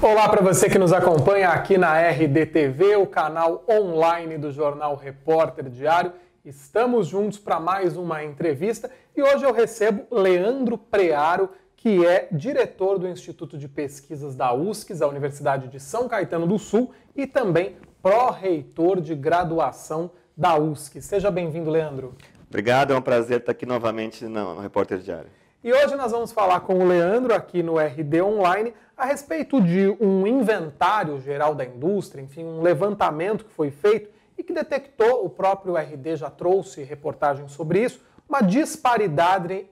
Olá para você que nos acompanha aqui na RDTV, o canal online do Jornal Repórter Diário. Estamos juntos para mais uma entrevista e hoje eu recebo Leandro Prearo, que é diretor do Instituto de Pesquisas da USCS, da Universidade de São Caetano do Sul, e também pró-reitor de graduação da USCS. Seja bem-vindo, Leandro. Obrigado, é um prazer estar aqui novamente no Repórter Diário. E hoje nós vamos falar com o Leandro aqui no RD Online a respeito de um inventário geral da indústria, enfim, um levantamento que foi feito e que detectou, o próprio RD já trouxe reportagem sobre isso, uma disparidade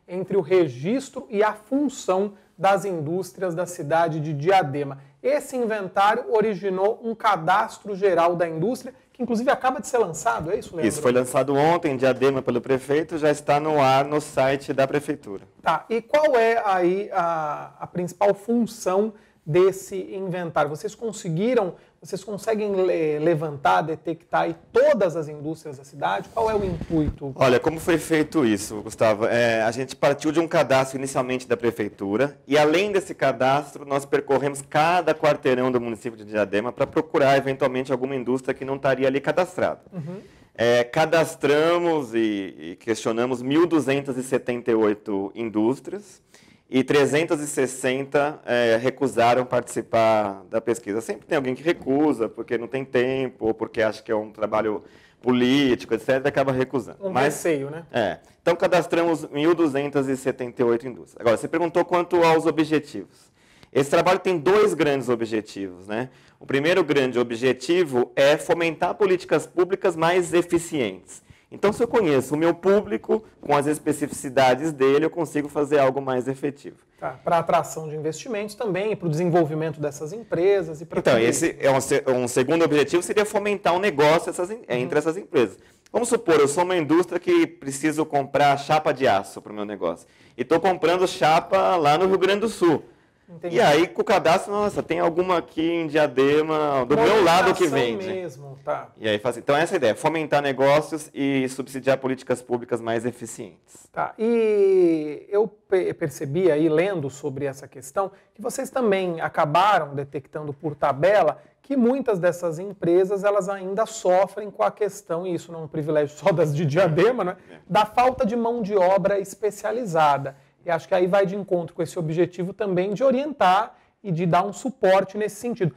entre o registro e a função das indústrias da cidade de Diadema. Esse inventário originou um cadastro geral da indústria, que inclusive acaba de ser lançado, é isso, Leandro? Isso, foi lançado ontem em Diadema pelo prefeito, já está no ar no site da prefeitura. Tá, e qual é aí a principal função desse inventário? Vocês conseguem levantar, detectar aí todas as indústrias da cidade? Qual é o intuito? Olha, como foi feito isso, Gustavo? A gente partiu de um cadastro inicialmente da prefeitura e além desse cadastro, nós percorremos cada quarteirão do município de Diadema para procurar eventualmente alguma indústria que não estaria ali cadastrada. Cadastramos e questionamos 1.278 indústrias. E 360 recusaram participar da pesquisa. Sempre tem alguém que recusa, porque não tem tempo, ou porque acha que é um trabalho político, etc., e acaba recusando. Receio, né? Então, cadastramos 1.278 indústrias. Agora, você perguntou quanto aos objetivos. Esse trabalho tem dois grandes objetivos, né? O primeiro grande objetivo é fomentar políticas públicas mais eficientes. Então, se eu conheço o meu público, com as especificidades dele, eu consigo fazer algo mais efetivo. Tá, para atração de investimentos também, para o desenvolvimento dessas empresas. Então, esse é um segundo objetivo, seria fomentar um negócio entre essas empresas. Vamos supor, eu sou uma indústria que preciso comprar chapa de aço para o meu negócio. E estou comprando chapa lá no Rio Grande do Sul. Entendi. E aí, com o cadastro, nossa, tem alguma aqui em Diadema, do meu lado que vende. Mesmo, tá. E aí, então, essa é a ideia, fomentar negócios e subsidiar políticas públicas mais eficientes. Tá, e eu percebi aí, lendo sobre essa questão, que vocês também acabaram detectando por tabela que muitas dessas empresas, elas ainda sofrem com a questão, e isso não é um privilégio só das de Diadema, né, da falta de mão de obra especializada. E acho que aí vai de encontro com esse objetivo também de orientar e de dar um suporte nesse sentido.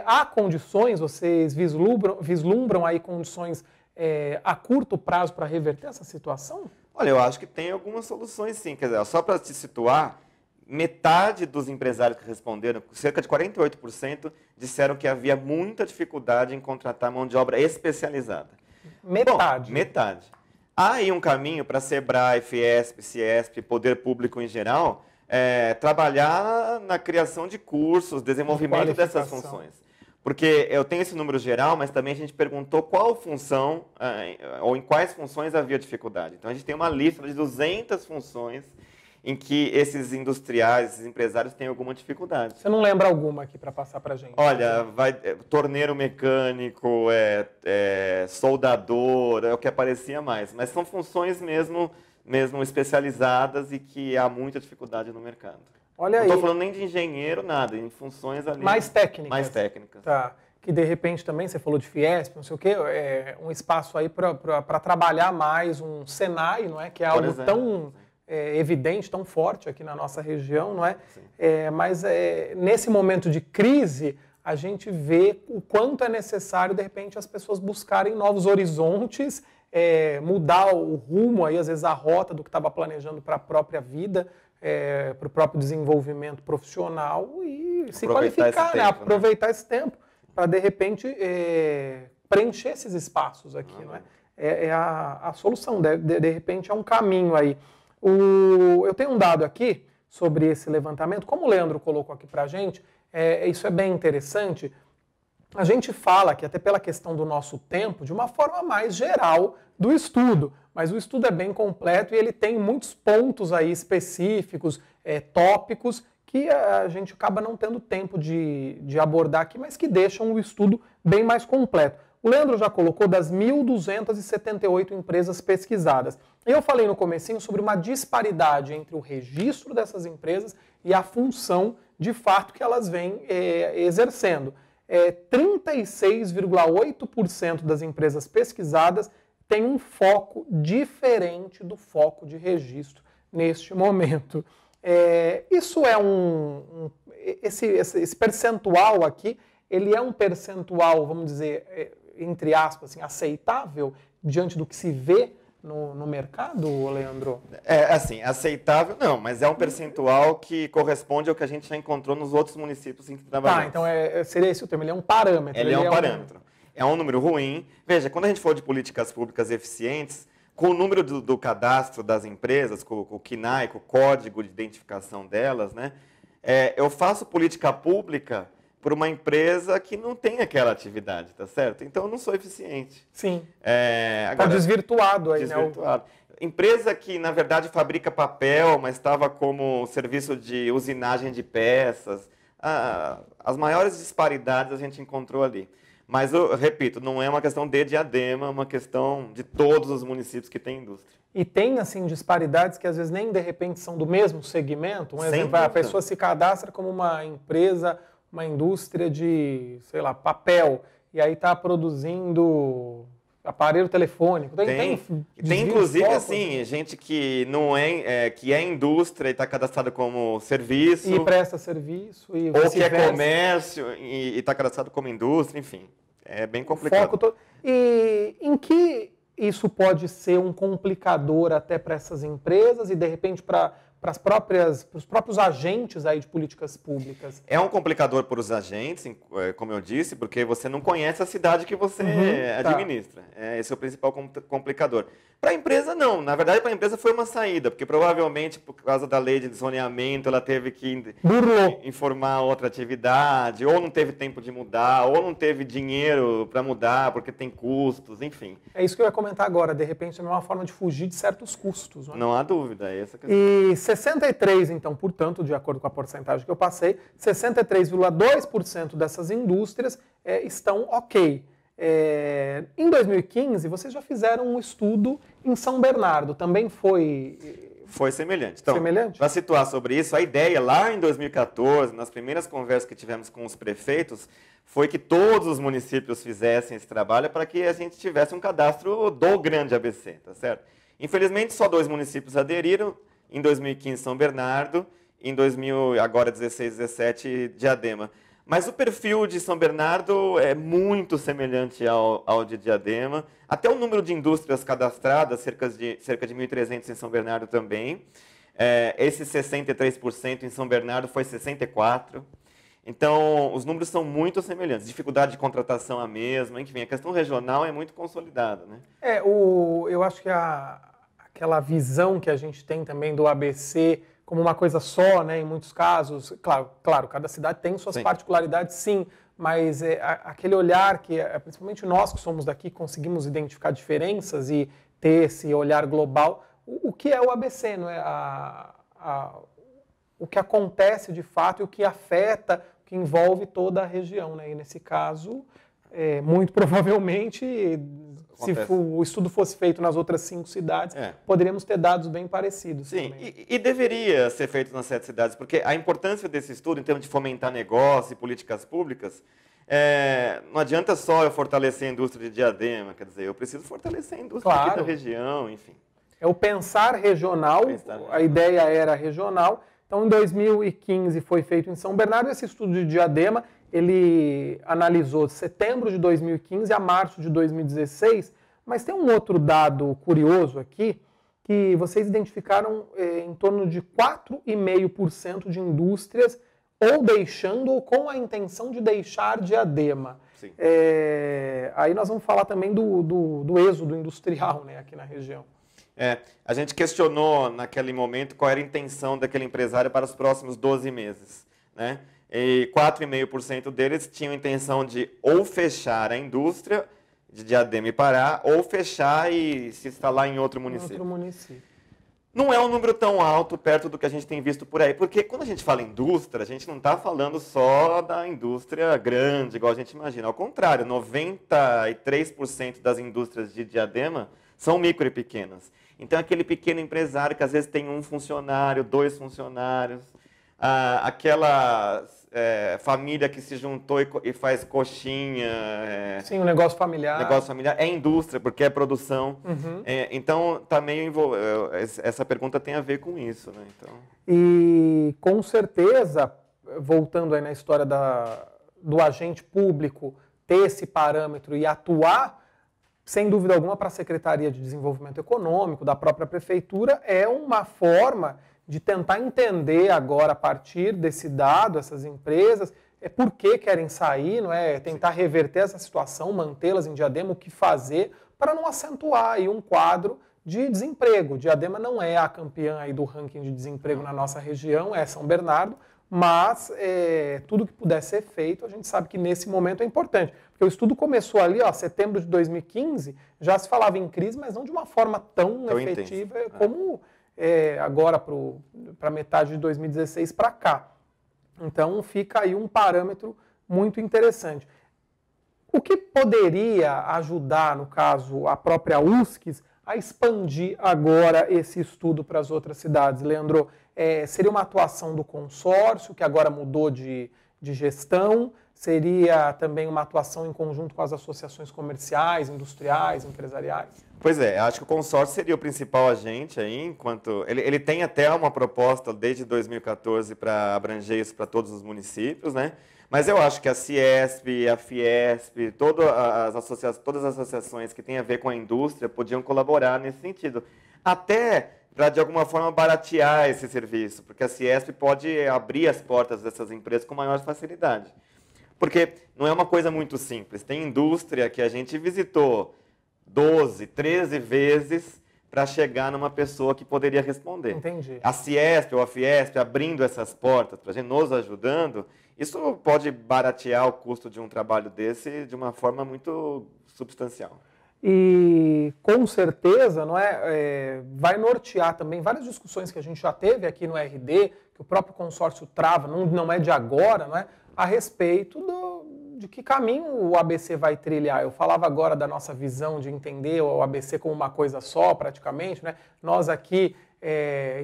Há condições, vocês vislumbram aí condições a curto prazo para reverter essa situação? Olha, eu acho que tem algumas soluções sim. Quer dizer, só para te situar, metade dos empresários que responderam, cerca de 48%, disseram que havia muita dificuldade em contratar mão de obra especializada. Metade? Bom, metade. Há aí um caminho para Sebrae, Fiesp, Ciesp, Poder Público em geral, trabalhar na criação de cursos, desenvolvimento dessas funções. Porque eu tenho esse número geral, mas também a gente perguntou qual função, ou em quais funções havia dificuldade. Então a gente tem uma lista de 200 funções em que esses industriais, esses empresários têm alguma dificuldade. Você não lembra alguma aqui para passar para a gente? Olha, torneiro mecânico, soldador, é o que aparecia mais. Mas são funções mesmo especializadas e que há muita dificuldade no mercado. Olha aí. Não estou falando nem de engenheiro, nada, em funções ali... Mais técnicas. Mais técnicas. Tá. Que de repente também, você falou de Fiesp, não sei o quê, um espaço aí para trabalhar mais um Senai, não é? Que é algo tão... evidente, tão forte aqui na nossa região, não é? Mas nesse momento de crise, a gente vê o quanto é necessário, de repente, as pessoas buscarem novos horizontes, mudar o rumo, aí, às vezes a rota do que estava planejando para a própria vida, para o próprio desenvolvimento profissional e se qualificar, né? Aproveitar esse tempo para, de repente, preencher esses espaços aqui, não é? É a solução, de repente é um caminho aí. Eu tenho um dado aqui sobre esse levantamento, como o Leandro colocou aqui para a gente, isso é bem interessante. A gente fala aqui, até pela questão do nosso tempo, de uma forma mais geral do estudo, mas o estudo é bem completo e ele tem muitos pontos aí específicos, tópicos, que a gente acaba não tendo tempo de abordar aqui, mas que deixam o estudo bem mais completo. O Leandro já colocou das 1.278 empresas pesquisadas. Eu falei no comecinho sobre uma disparidade entre o registro dessas empresas e a função de fato que elas vêm exercendo. 36,8% das empresas pesquisadas têm um foco diferente do foco de registro neste momento. Isso é esse percentual aqui, ele é um percentual, vamos dizer, entre aspas, assim, aceitável diante do que se vê no mercado, Leandro? Assim, aceitável não, mas é um percentual que corresponde ao que a gente já encontrou nos outros municípios em que trabalhamos. Então seria esse o termo, ele é um parâmetro. Ele é um parâmetro. É um número ruim. Veja, quando a gente for de políticas públicas eficientes, com o número do cadastro das empresas, com o CNAE, com o código de identificação delas, né, eu faço política pública por uma empresa que não tem aquela atividade, tá certo? Então, eu não sou eficiente. Sim. Está desvirtuado aí, desvirtuado. Né? Empresa que, na verdade, fabrica papel, mas estava como serviço de usinagem de peças. As maiores disparidades a gente encontrou ali. Mas, eu repito, não é uma questão de Diadema, é uma questão de todos os municípios que têm indústria. E tem, assim, disparidades que, às vezes, nem, de repente, são do mesmo segmento. Um exemplo, a pessoa se cadastra como uma empresa, uma indústria de, sei lá, papel, e aí está produzindo aparelho telefônico. Tem inclusive, assim, gente que não que é indústria e está cadastrado como serviço. E presta serviço. Ou que é comércio e está cadastrado como indústria, enfim. É bem complicado. E em que isso pode ser um complicador até para essas empresas e, de repente, para os próprios agentes aí de políticas públicas? É um complicador para os agentes, como eu disse, porque você não conhece a cidade que você administra. Esse é o principal complicador. Para a empresa, não. Na verdade, para a empresa foi uma saída, porque provavelmente, por causa da lei de zoneamento, ela teve que informar outra atividade, ou não teve tempo de mudar, ou não teve dinheiro para mudar, porque tem custos, enfim. É isso que eu ia comentar agora. De repente, é uma forma de fugir de certos custos. Não há dúvida. É essa a questão. E 63, então, portanto, de acordo com a porcentagem que eu passei, 63,2% dessas indústrias estão ok. Em 2015, vocês já fizeram um estudo em São Bernardo, também foi semelhante. Então, para situar sobre isso, a ideia lá em 2014, nas primeiras conversas que tivemos com os prefeitos, foi que todos os municípios fizessem esse trabalho para que a gente tivesse um cadastro do grande ABC, tá certo? Infelizmente, só 2 municípios aderiram, em 2015 São Bernardo, em 2000, agora 16, 17 Diadema. Mas o perfil de São Bernardo é muito semelhante ao de Diadema. Até o número de indústrias cadastradas, cerca de 1.300 em São Bernardo também. Esse 63% em São Bernardo foi 64%. Então, os números são muito semelhantes. Dificuldade de contratação a mesma. Enfim, a questão regional é muito consolidada, né? Eu acho que aquela visão que a gente tem também do ABC como uma coisa só, né, em muitos casos, claro, cada cidade tem suas particularidades, sim, mas aquele olhar que, principalmente nós que somos daqui, conseguimos identificar diferenças e ter esse olhar global, o que é o ABC, não é? O que acontece de fato e o que afeta, o que envolve toda a região, né? E nesse caso, muito provavelmente, se o estudo fosse feito nas outras 5 cidades, poderíamos ter dados bem parecidos. Sim, e deveria ser feito nas 7 cidades, porque a importância desse estudo, em termos de fomentar negócio e políticas públicas, não adianta só eu fortalecer a indústria de Diadema, quer dizer, eu preciso fortalecer a indústria aqui da região, enfim. É o pensar regional, a ideia era regional. Então, em 2015 foi feito em São Bernardo esse estudo de Diadema. Ele analisou de setembro de 2015 a março de 2016, mas tem um outro dado curioso aqui, que vocês identificaram em torno de 4,5% de indústrias ou deixando ou com a intenção de deixar Diadema. Sim. Aí nós vamos falar também do êxodo industrial, né, aqui na região. A gente questionou naquele momento qual era a intenção daquele empresário para os próximos 12 meses, né? E 4,5% deles tinham intenção de ou fechar a indústria de Diadema e Pará, ou fechar e se instalar em outro município. Não é um número tão alto perto do que a gente tem visto por aí, porque quando a gente fala indústria, a gente não está falando só da indústria grande, igual a gente imagina. Ao contrário, 93% das indústrias de Diadema são micro e pequenas. Então, aquele pequeno empresário que às vezes tem 1 funcionário, 2 funcionários, aquela família que se juntou e faz coxinha. Sim, um negócio familiar. Negócio familiar é indústria, porque é produção. Uhum. Então, também essa pergunta tem a ver com isso, né? Então... E com certeza, voltando aí na história do agente público ter esse parâmetro e atuar, sem dúvida alguma, para a Secretaria de Desenvolvimento Econômico, da própria Prefeitura, é uma forma de tentar entender agora, a partir desse dado, essas empresas, por que querem sair, não é? Tentar reverter essa situação, mantê-las em Diadema, o que fazer para não acentuar aí um quadro de desemprego. Diadema não é a campeã aí do ranking de desemprego na nossa região, é São Bernardo, mas tudo que puder ser feito, a gente sabe que nesse momento é importante. Porque o estudo começou ali, setembro de 2015, já se falava em crise, mas não de uma forma tão efetiva como agora para metade de 2016 para cá. Então fica aí um parâmetro muito interessante. O que poderia ajudar, no caso, a própria USCS, a expandir agora esse estudo para as outras cidades, Leandro? Seria uma atuação do consórcio, que agora mudou de gestão? Seria também uma atuação em conjunto com as associações comerciais, industriais, empresariais? Pois é, acho que o consórcio seria o principal agente aí, enquanto ele tem até uma proposta desde 2014 para abranger isso para todos os municípios, né? Mas eu acho que a Ciesp, a Fiesp, todas as associações que têm a ver com a indústria podiam colaborar nesse sentido. Até para, de alguma forma, baratear esse serviço, porque a Ciesp pode abrir as portas dessas empresas com maior facilidade. Porque não é uma coisa muito simples. Tem indústria que a gente visitou 12, 13 vezes para chegar numa pessoa que poderia responder. Entendi. A Ciesp ou a Fiesp abrindo essas portas para a gente, nos ajudando, isso pode baratear o custo de um trabalho desse de uma forma muito substancial. E com certeza vai nortear também várias discussões que a gente já teve aqui no RD, que o próprio consórcio trava, não é de agora, a respeito de que caminho o ABC vai trilhar. Eu falava agora da nossa visão de entender o ABC como uma coisa só, praticamente. Nós aqui,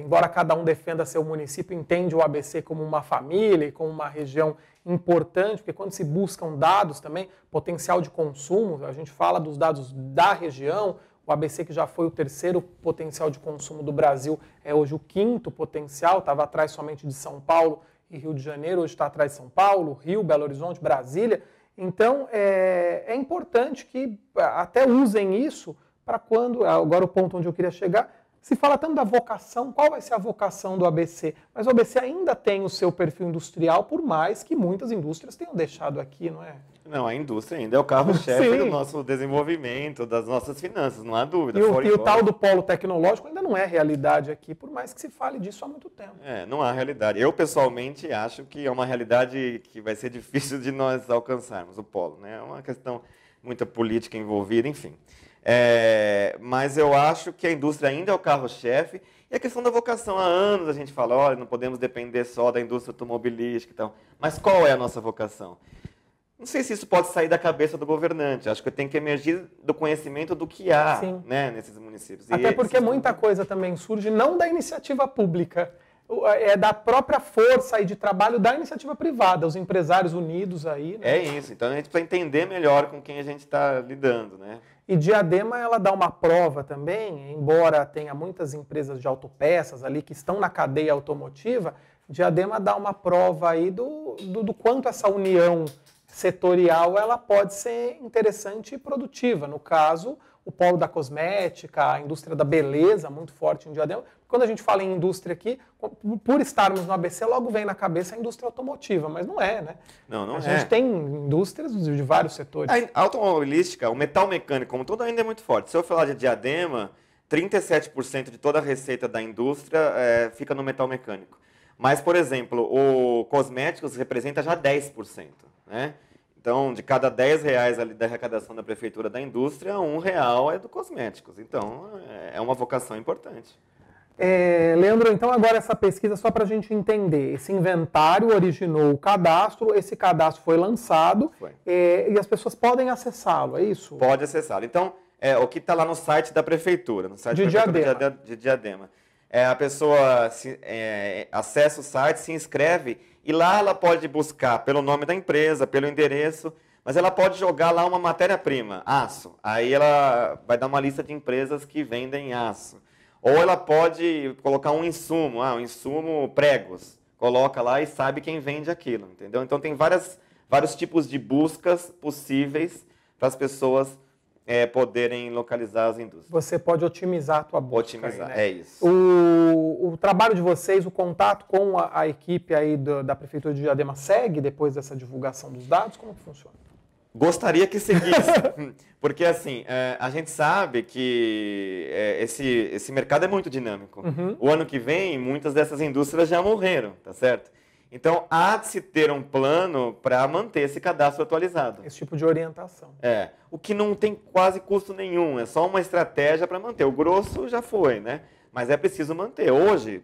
embora cada um defenda seu município, entende o ABC como uma família e como uma região importante, porque quando se buscam dados também, potencial de consumo, a gente fala dos dados da região, o ABC, que já foi o terceiro potencial de consumo do Brasil, é hoje o quinto potencial, estava atrás somente de São Paulo e Rio de Janeiro, hoje está atrás de São Paulo, Rio, Belo Horizonte, Brasília. Então, é importante que até usem isso para quando, agora o ponto onde eu queria chegar, se fala tanto da vocação, qual vai ser a vocação do ABC? Mas o ABC ainda tem o seu perfil industrial, por mais que muitas indústrias tenham deixado aqui, não é? Não, a indústria ainda é o carro-chefe do nosso desenvolvimento, das nossas finanças, não há dúvida. E o tal do polo tecnológico ainda não é realidade aqui, por mais que se fale disso há muito tempo. Não há realidade. Eu, pessoalmente, acho que é uma realidade que vai ser difícil de nós alcançarmos, o polo, né? É uma questão, muita política envolvida, enfim. Mas eu acho que a indústria ainda é o carro-chefe. E a questão da vocação, há anos a gente fala, olha, não podemos depender só da indústria automobilística e tal. Mas qual é a nossa vocação? Não sei se isso pode sair da cabeça do governante. Acho que tem que emergir do conhecimento do que há, né, nesses municípios. Até porque muita coisa também surge não da iniciativa pública, é da própria força aí de trabalho da iniciativa privada, os empresários unidos aí. Né? É isso. Então a gente precisa entender melhor com quem a gente está lidando, né? E Diadema, ela dá uma prova também, embora tenha muitas empresas de autopeças ali que estão na cadeia automotiva, Diadema dá uma prova aí do quanto essa união setorial ela pode ser interessante e produtiva. No caso, o polo da cosmética, a indústria da beleza, muito forte em Diadema. Quando a gente fala em indústria aqui, por estarmos no ABC, logo vem na cabeça a indústria automotiva, mas não é, né? Não a gente tem indústrias de vários setores. A automobilística, o metal mecânico como todo ainda é muito forte. Se eu falar de Diadema, 37% de toda a receita da indústria fica no metal mecânico. Mas, por exemplo, o cosméticos representa já 10%, né? Então, de cada R$10 ali da arrecadação da prefeitura da indústria, R$1 é do cosméticos. Então, é uma vocação importante. Leandro, então agora essa pesquisa, só para a gente entender, esse inventário originou o cadastro, esse cadastro foi lançado e as pessoas podem acessá-lo, é isso? Pode acessá-lo. Então, o que está lá no site da prefeitura, no site de da prefeitura de Diadema. a pessoa acessa o site, se inscreve e lá ela pode buscar pelo nome da empresa, pelo endereço, mas ela pode jogar lá uma matéria-prima, aço. Aí ela vai dar uma lista de empresas que vendem aço. Ou ela pode colocar um insumo, um insumo pregos. Coloca lá e sabe quem vende aquilo, entendeu? Então tem vários tipos de buscas possíveis para as pessoas poderem localizar as indústrias. Você pode otimizar a tua busca. Otimizar, aí, né? É isso. O trabalho de vocês, o contato com a equipe aí da Prefeitura de Diadema segue depois dessa divulgação dos dados? Como que funciona? Gostaria que seguisse, porque assim, a gente sabe que esse mercado é muito dinâmico. Uhum. O ano que vem, muitas dessas indústrias já morreram, tá certo? Então, há de se ter um plano para manter esse cadastro atualizado. Esse tipo de orientação. O que não tem quase custo nenhum, é só uma estratégia para manter. O grosso já foi, né? Mas é preciso manter. Hoje,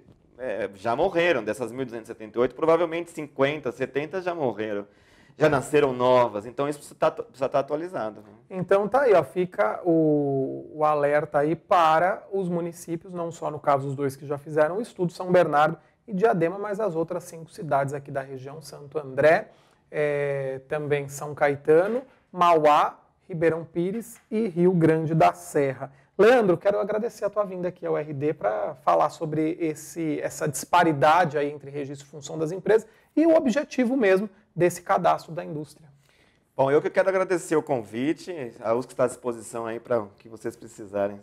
já morreram, dessas 1.278, provavelmente 50, 70 já morreram. Já nasceram novas, então isso precisa estar atualizado. Então tá aí, fica o alerta aí para os municípios, não só no caso dos 2 que já fizeram o estudo, São Bernardo e Diadema, mas as outras 5 cidades aqui da região, Santo André, também São Caetano, Mauá, Ribeirão Pires e Rio Grande da Serra. Leandro, quero agradecer a tua vinda aqui ao RD para falar sobre essa disparidade aí entre registro e função das empresas e o objetivo mesmo desse cadastro da indústria. Bom, eu que quero agradecer o convite, a USC está à disposição aí para o que vocês precisarem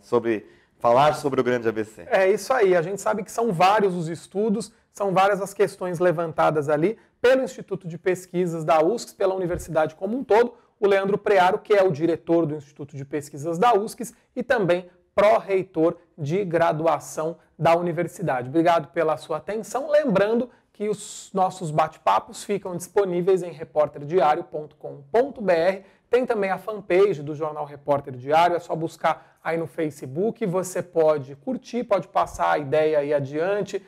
falar sobre o grande ABC. É isso aí, a gente sabe que são vários os estudos, são várias as questões levantadas ali pelo Instituto de Pesquisas da USC, pela universidade como um todo, o Leandro Prearo, que é o diretor do Instituto de Pesquisas da USC e também pró-reitor de graduação da universidade. Obrigado pela sua atenção, lembrando que os nossos bate-papos ficam disponíveis em reporterdiario.com.br. Tem também a fanpage do Jornal Repórter Diário, é só buscar aí no Facebook. Você pode curtir, pode passar a ideia aí adiante,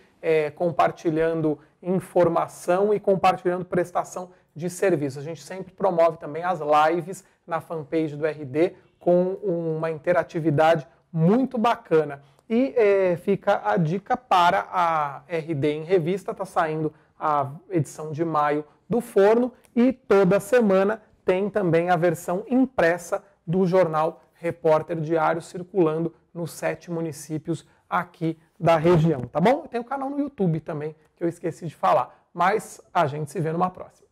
compartilhando informação e compartilhando prestação de serviço. A gente sempre promove também as lives na fanpage do RD com uma interatividade muito bacana. E fica a dica para a RD em Revista, está saindo a edição de maio do Forno e toda semana tem também a versão impressa do jornal Repórter Diário circulando nos 7 municípios aqui da região, tá bom? Tem o canal no YouTube também, que eu esqueci de falar, mas a gente se vê numa próxima.